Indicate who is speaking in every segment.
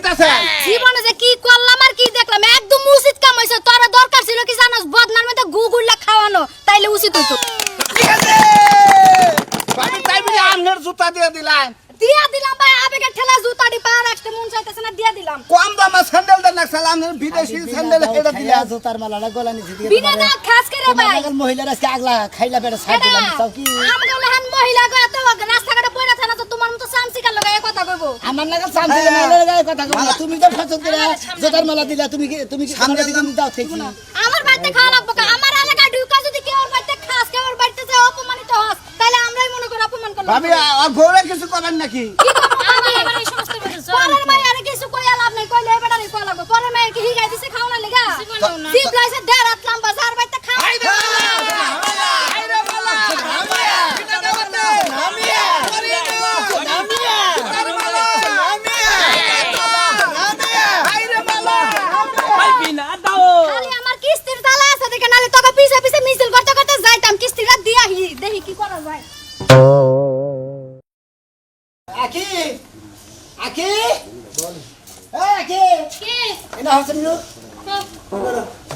Speaker 1: দিতাছে
Speaker 2: জীবনে যে কি করলাম আর কি দেখলাম একদম উচিত কাম হইছে তোর দরকার ছিল কি জানোস বদনার মধ্যে গুগুল্লা খাওয়ানো তাইলে উচিত হইতো
Speaker 1: ঠিক আছে ভাবি তাই বলে আমনের জুতা দিয়ে দিলাম
Speaker 2: দিয়া দিলাম ভাই আবেগে ঠেলা জুতা দি পা রাখতে মন চাইতেছে না দিয়া দিলাম
Speaker 1: কম দামে স্যান্ডেল দেন না সালামের বিদেশি স্যান্ডেল এটা দিলা
Speaker 3: জুতার মালাটা গলা নিচে দিয়ে
Speaker 2: বিনা না খাস করে ভাই
Speaker 3: তোমার মহিলারা আজকে আগলা খাইলা বেটা সাইড দিলাম তাও কি
Speaker 2: আমগুলো হান মহিলা গো এত রাস্তাঘাটে পড়ে থানা তো তোমার মতো সামসিকার লগায় কথা কইবো
Speaker 3: আমার লাগা শান্তি মাইলার গায়ে কথা কও না তুমি তো ফসল করে জুতার মালা দিলা তুমি কি সামনে দিকে দাও থেকে
Speaker 2: আমার বাড়িতে খাওয়া লাগবে আমার এলাকা ঢুকা যদি কেউ বাড়িতে খাস কেউ বাড়িতে যায় অপমানিত হস তাহলে আমরাই মনে করে অপমান করলাম
Speaker 1: ভাবি ঘোড়া কিছু করেন নাকি
Speaker 2: আমি এবার এই সমস্ত পরের মাই আর কিছু কইয়া লাভ নাই কইলে এবারে নাই কইলা লাগবে পরের মাই কি হিগাই দিছে খাও না লাগা জিপ লাইছে দেড় রাত লম্বা যার বাইতে খাও
Speaker 1: আইরে আইরে বালা নামিয়া এটা দেবতে নামিয়া নামিয়া নামিয়া আইরে বালা
Speaker 4: ভাই বিনা দাও
Speaker 2: খালি আমার কিস্তির তালা আছে দেখে নালে তোকে পিছে পিছে মিছিল করতে করতে যাইতাম কিস্তিটা দিয়া দেখি কি করা যায়
Speaker 3: আকি আকি বল এই আকি
Speaker 5: কে
Speaker 3: এনা হাসন নো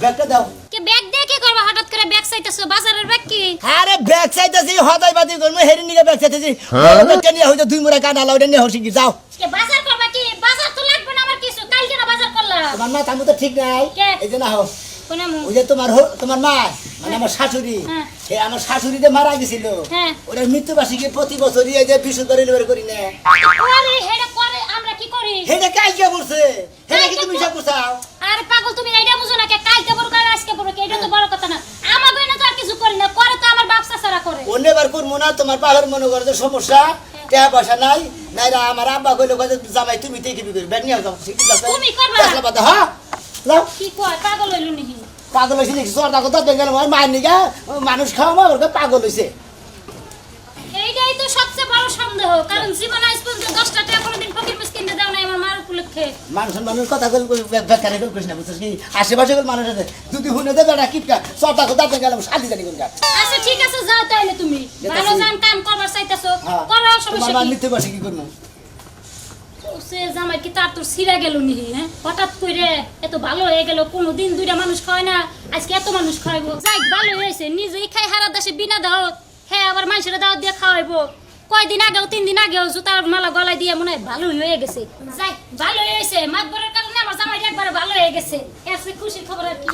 Speaker 3: ব্যাগটা দাও
Speaker 5: কে ব্যাগ দিয়ে কি করবা হঠাৎ করে ব্যাগ চাইতেছো বাজারের ব্যাগ কি
Speaker 3: আরে ব্যাগ চাইতেছি হদাই বাদি করব হেরি নিকে ব্যাগ চাইতেছি ব্যাগটা নিয়ে হইতো দুই মুড়া কাটা লাউডে নিয়ে হসি কি যাও
Speaker 5: কে বাজার করবা কি বাজার তো লাগবে না আমার কিছু কালকে না বাজার করলা
Speaker 3: তোমার মা তামু তো ঠিক নাই
Speaker 5: কে?
Speaker 3: এই যে না হো
Speaker 5: কোন মু
Speaker 3: ওই যে তোমার মা মানে আমার শাশুড়ি
Speaker 5: হ্যাঁ।
Speaker 3: সে আমার শাশুড়ি যে মারা গেছিল
Speaker 5: হ্যাঁ।
Speaker 3: ওরা মৃত্যুবার্ষিকী প্রতি বছরই এই যে বিশুদ্ধ রিলিভারি করি না
Speaker 5: আরে হেডা করে আমরা কি করি
Speaker 3: হেটা কাইকে বলছে হেটা কি তুমি সব করছাও
Speaker 5: আরে পাগল তুমি এইটা বুঝো না কে কালকে বড় করে আজকে বড় কে এটা তো বড় কথা না আমার বইনা তো আর কিছু করি না করে তো আমার বাপ চাচারা করে
Speaker 3: অন্যবার করবো না তোমার পাহাড় মনে করো যে সমস্যা টাকা পয়সা নাই নাইরা আমার আব্বা কইলো কয় যে জামাই তুমি দেখি করি ব্যাগ নিয়ে যাও ঠিক আছে
Speaker 5: তুমি করবা।
Speaker 3: দেখলা বাদা হ্যাঁ লাও
Speaker 5: কি কয় পাগল হইলো নাকি
Speaker 3: পাগল হইছে দেখি সরদা কথা বেঙ্গল মার নিগা মানুষ খাওয়া ওর পাগল হইছে
Speaker 5: এইটাই তো সবচেয়ে বড় সন্দেহ কারণ জীবন আজ পর্যন্ত 10টা টাকা কোনোদিন ফকির মিসকিনকে দাও না আমার মার উপলক্ষে
Speaker 3: মানুষ কথা কইল বেকারে কইছ না বুঝছিস কি আশেপাশে মানুষ আছে যদি হুনে দে বেটা কিপকা সরদা কথা বেঙ্গল শান্তি জানি কোন
Speaker 5: আচ্ছা ঠিক আছে যাও তাইলে তুমি ভালো জান কাম করবার চাইতাছো করো সমস্যা
Speaker 3: তোমার
Speaker 5: কি
Speaker 3: নিতে বসে কি করব
Speaker 5: সে জামাই কি তার তোর সিরা গেল নি হ্যাঁ হঠাৎ করে এত ভালো হয়ে গেল কোনদিন দুইটা মানুষ খায় না আজকে এত মানুষ খাইবো যাই ভালো হয়েছে নিজেই খাই হারা দাসে বিনা দাওয়াত হ্যাঁ আবার মানুষের দাওয়াত দিয়ে খাওয়াইবো কয়দিন আগেও 3 দিন আগেও জুতার মালা গলায় দিয়ে মনে হয় ভালো হয়ে গেছে যাই ভালো হয়েছে মাতবরের কারণে আমার জামাইটা একবার ভালো হয়ে গেছে এর খুশির খবর আর কি